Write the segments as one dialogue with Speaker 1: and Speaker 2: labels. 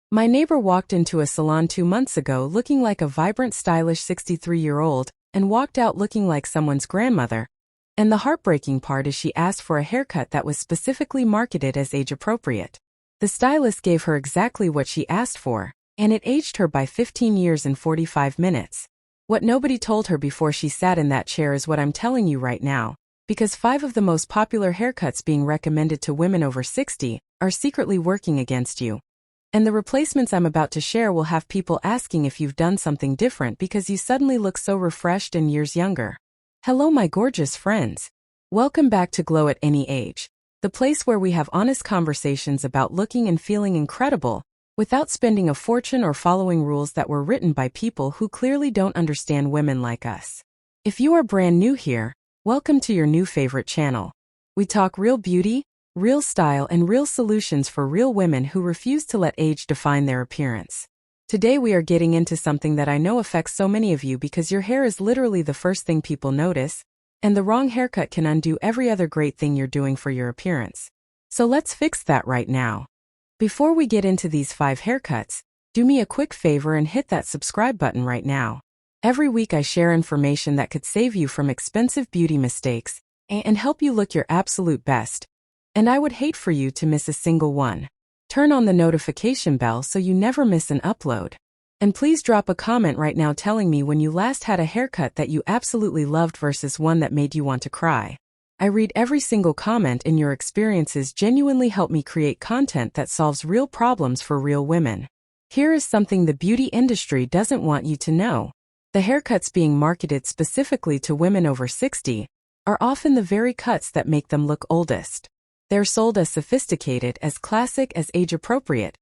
Speaker 1: My neighbor walked into a salon 2 months ago looking like a vibrant, stylish 63-year-old and walked out looking like someone's grandmother. And the heartbreaking part is she asked for a haircut that was specifically marketed as age-appropriate. The stylist gave her exactly what she asked for, and it aged her by 15 years and 45 minutes. What nobody told her before she sat in that chair is what I'm telling you right now, because 5 of the most popular haircuts being recommended to women over 60 are secretly working against you. And the replacements I'm about to share will have people asking if you've done something different because you suddenly look so refreshed and years younger. Hello, my gorgeous friends. Welcome back to Glow at Any Age, the place where we have honest conversations about looking and feeling incredible without spending a fortune or following rules that were written by people who clearly don't understand women like us. If you are brand new here, welcome to your new favorite channel. We talk real beauty, real style, and real solutions for real women who refuse to let age define their appearance. Today we are getting into something that I know affects so many of you because your hair is literally the first thing people notice, and the wrong haircut can undo every other great thing you're doing for your appearance. So let's fix that right now. Before we get into these 5 haircuts, do me a quick favor and hit that subscribe button right now. Every week I share information that could save you from expensive beauty mistakes and help you look your absolute best. And I would hate for you to miss a single one. Turn on the notification bell so you never miss an upload. And please drop a comment right now telling me when you last had a haircut that you absolutely loved versus one that made you want to cry. I read every single comment, and your experiences genuinely help me create content that solves real problems for real women. Here is something the beauty industry doesn't want you to know. The haircuts being marketed specifically to women over 60 are often the very cuts that make them look oldest. They're sold as sophisticated, as classic, as age-appropriate,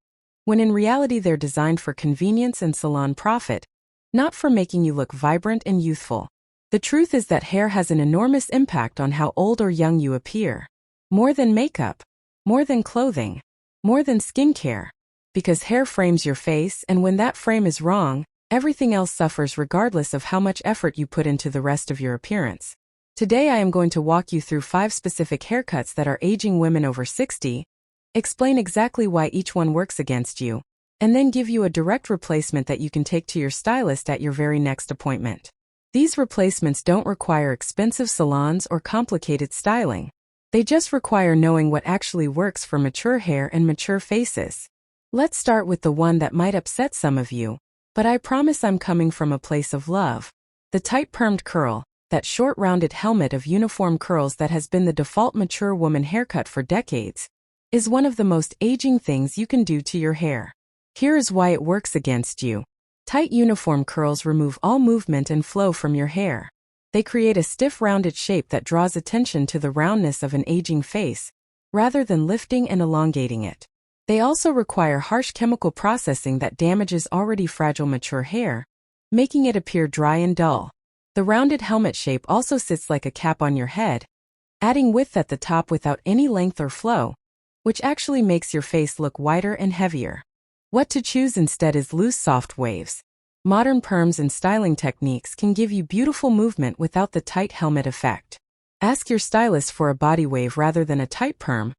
Speaker 1: when in reality they're designed for convenience and salon profit, not for making you look vibrant and youthful. The truth is that hair has an enormous impact on how old or young you appear. More than makeup, more than clothing, more than skincare. Because hair frames your face, and when that frame is wrong, everything else suffers regardless of how much effort you put into the rest of your appearance. Today I am going to walk you through 5 specific haircuts that are aging women over 60, explain exactly why each one works against you, and then give you a direct replacement that you can take to your stylist at your very next appointment. These replacements don't require expensive salons or complicated styling. They just require knowing what actually works for mature hair and mature faces. Let's start with the one that might upset some of you, but I promise I'm coming from a place of love. The tight permed curl. That short rounded helmet of uniform curls that has been the default mature woman haircut for decades, is one of the most aging things you can do to your hair. Here is why it works against you. Tight uniform curls remove all movement and flow from your hair. They create a stiff rounded shape that draws attention to the roundness of an aging face, rather than lifting and elongating it. They also require harsh chemical processing that damages already fragile mature hair, making it appear dry and dull. The rounded helmet shape also sits like a cap on your head, adding width at the top without any length or flow, which actually makes your face look wider and heavier. What to choose instead is loose, soft waves. Modern perms and styling techniques can give you beautiful movement without the tight helmet effect. Ask your stylist for a body wave rather than a tight perm,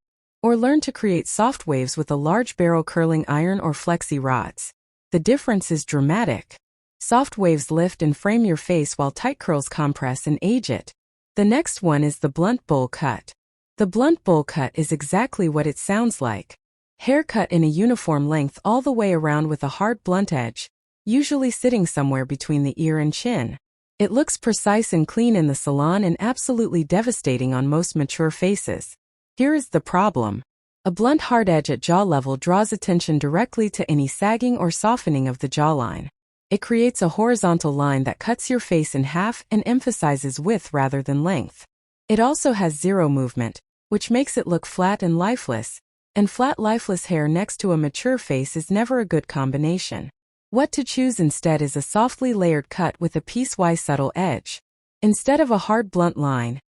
Speaker 1: or learn to create soft waves with a large barrel curling iron or flexi rods. The difference is dramatic. Soft waves lift and frame your face while tight curls compress and age it. The next one is the blunt bowl cut. The blunt bowl cut is exactly what it sounds like. Hair cut in a uniform length all the way around with a hard blunt edge, usually sitting somewhere between the ear and chin. It looks precise and clean in the salon and absolutely devastating on most mature faces. Here is the problem. A blunt hard edge at jaw level draws attention directly to any sagging or softening of the jawline. It creates a horizontal line that cuts your face in half and emphasizes width rather than length. It also has zero movement, which makes it look flat and lifeless, and flat, lifeless hair next to a mature face is never a good combination. What to choose instead is a softly layered cut with a piecewise subtle edge. Instead of a hard blunt line,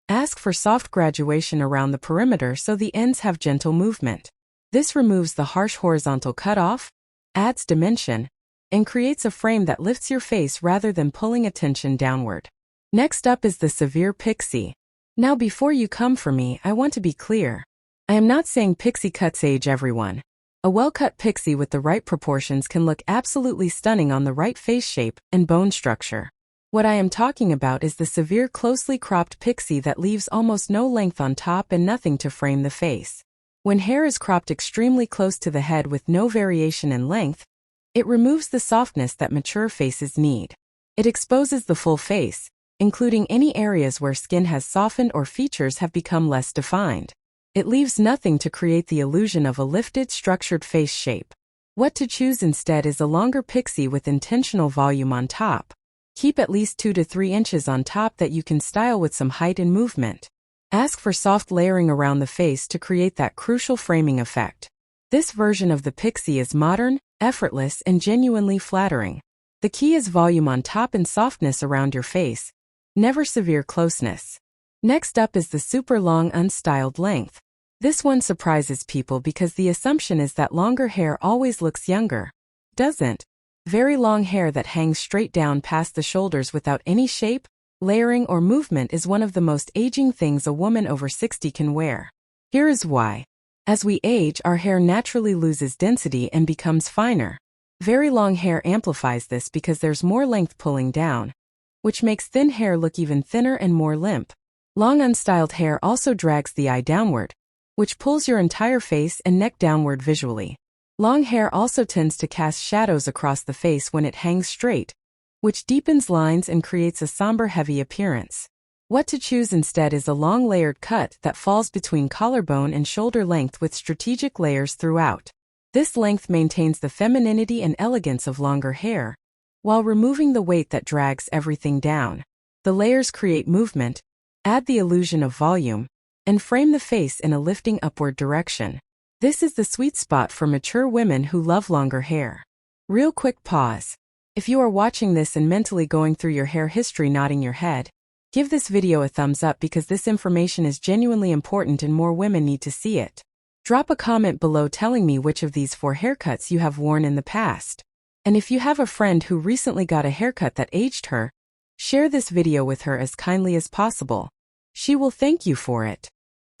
Speaker 1: ask for soft graduation around the perimeter so the ends have gentle movement. This removes the harsh horizontal cutoff, adds dimension, and creates a frame that lifts your face rather than pulling attention downward. Next up is the severe pixie. Now before you come for me, I want to be clear. I am not saying pixie cuts age everyone. A well-cut pixie with the right proportions can look absolutely stunning on the right face shape and bone structure. What I am talking about is the severe closely cropped pixie that leaves almost no length on top and nothing to frame the face. When hair is cropped extremely close to the head with no variation in length, it removes the softness that mature faces need. It exposes the full face, including any areas where skin has softened or features have become less defined. It leaves nothing to create the illusion of a lifted, structured face shape. What to choose instead is a longer pixie with intentional volume on top. Keep at least 2 to 3 inches on top that you can style with some height and movement. Ask for soft layering around the face to create that crucial framing effect. This version of the pixie is modern, effortless, and genuinely flattering. The key is volume on top and softness around your face, never severe closeness. Next up is the super long unstyled length. This one surprises people because the assumption is that longer hair always looks younger. Doesn't. Very long hair that hangs straight down past the shoulders without any shape, layering, or movement is one of the most aging things a woman over 60 can wear. Here is why. As we age, our hair naturally loses density and becomes finer. Very long hair amplifies this because there's more length pulling down, which makes thin hair look even thinner and more limp. Long unstyled hair also drags the eye downward, which pulls your entire face and neck downward visually. Long hair also tends to cast shadows across the face when it hangs straight, which deepens lines and creates a somber, heavy appearance. What to choose instead is a long layered cut that falls between collarbone and shoulder length with strategic layers throughout. This length maintains the femininity and elegance of longer hair, while removing the weight that drags everything down. The layers create movement, add the illusion of volume, and frame the face in a lifting upward direction. This is the sweet spot for mature women who love longer hair. Real quick pause. If you are watching this and mentally going through your hair history nodding your head, give this video a thumbs up because this information is genuinely important and more women need to see it. Drop a comment below telling me which of these 4 haircuts you have worn in the past. And if you have a friend who recently got a haircut that aged her, share this video with her as kindly as possible. She will thank you for it.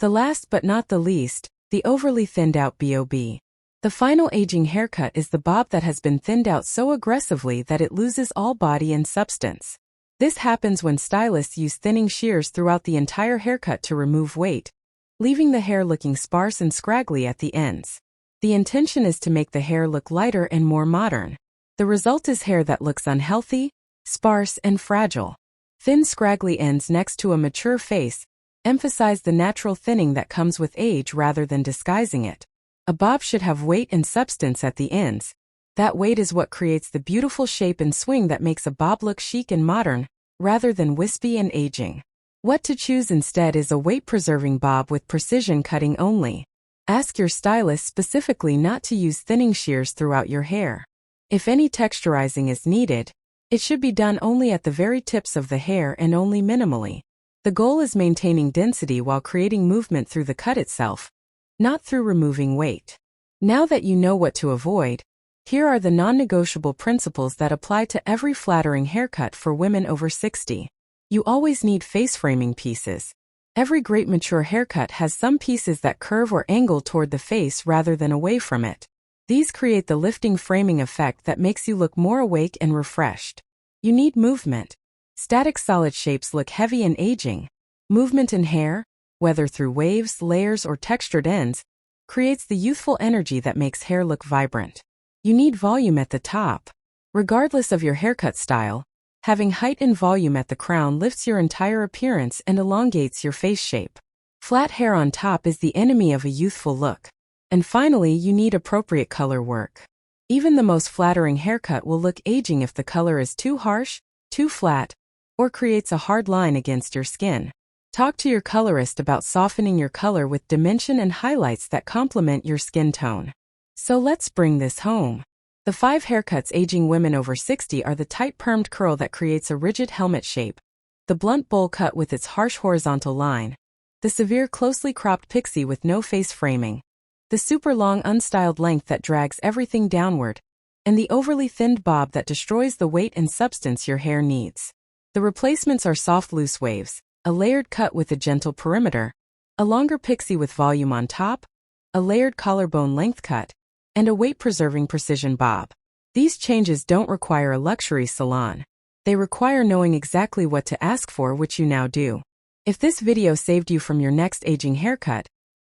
Speaker 1: The last but not the least, the overly thinned out bob. The final aging haircut is the bob that has been thinned out so aggressively that it loses all body and substance. This happens when stylists use thinning shears throughout the entire haircut to remove weight, leaving the hair looking sparse and scraggly at the ends. The intention is to make the hair look lighter and more modern. The result is hair that looks unhealthy, sparse, and fragile. Thin, scraggly ends next to a mature face emphasize the natural thinning that comes with age rather than disguising it. A bob should have weight and substance at the ends. That weight is what creates the beautiful shape and swing that makes a bob look chic and modern, rather than wispy and aging. What to choose instead is a weight-preserving bob with precision cutting only. Ask your stylist specifically not to use thinning shears throughout your hair. If any texturizing is needed, it should be done only at the very tips of the hair and only minimally. The goal is maintaining density while creating movement through the cut itself, not through removing weight. Now that you know what to avoid, here are the non-negotiable principles that apply to every flattering haircut for women over 60. You always need face framing pieces. Every great mature haircut has some pieces that curve or angle toward the face rather than away from it. These create the lifting framing effect that makes you look more awake and refreshed. You need movement. Static solid shapes look heavy and aging. Movement in hair, whether through waves, layers, or textured ends, creates the youthful energy that makes hair look vibrant. You need volume at the top. Regardless of your haircut style, having height and volume at the crown lifts your entire appearance and elongates your face shape. Flat hair on top is the enemy of a youthful look. And finally, you need appropriate color work. Even the most flattering haircut will look aging if the color is too harsh, too flat, or creates a hard line against your skin. Talk to your colorist about softening your color with dimension and highlights that complement your skin tone. So let's bring this home. The 5 haircuts aging women over 60 are the tight permed curl that creates a rigid helmet shape, the blunt bowl cut with its harsh horizontal line, the severe closely cropped pixie with no face framing, the super long unstyled length that drags everything downward, and the overly thinned bob that destroys the weight and substance your hair needs. The replacements are soft loose waves, a layered cut with a gentle perimeter, a longer pixie with volume on top, a layered collarbone length cut, and a weight-preserving precision bob. These changes don't require a luxury salon. They require knowing exactly what to ask for, which you now do. If this video saved you from your next aging haircut,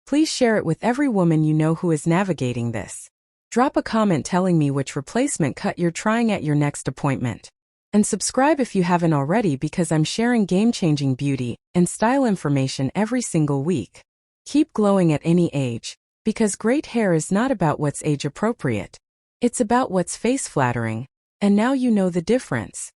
Speaker 1: please share it with every woman you know who is navigating this. Drop a comment telling me which replacement cut you're trying at your next appointment. And subscribe if you haven't already, because I'm sharing game-changing beauty and style information every single week. Keep glowing at any age, because great hair is not about what's age-appropriate. It's about what's face-flattering, and now you know the difference.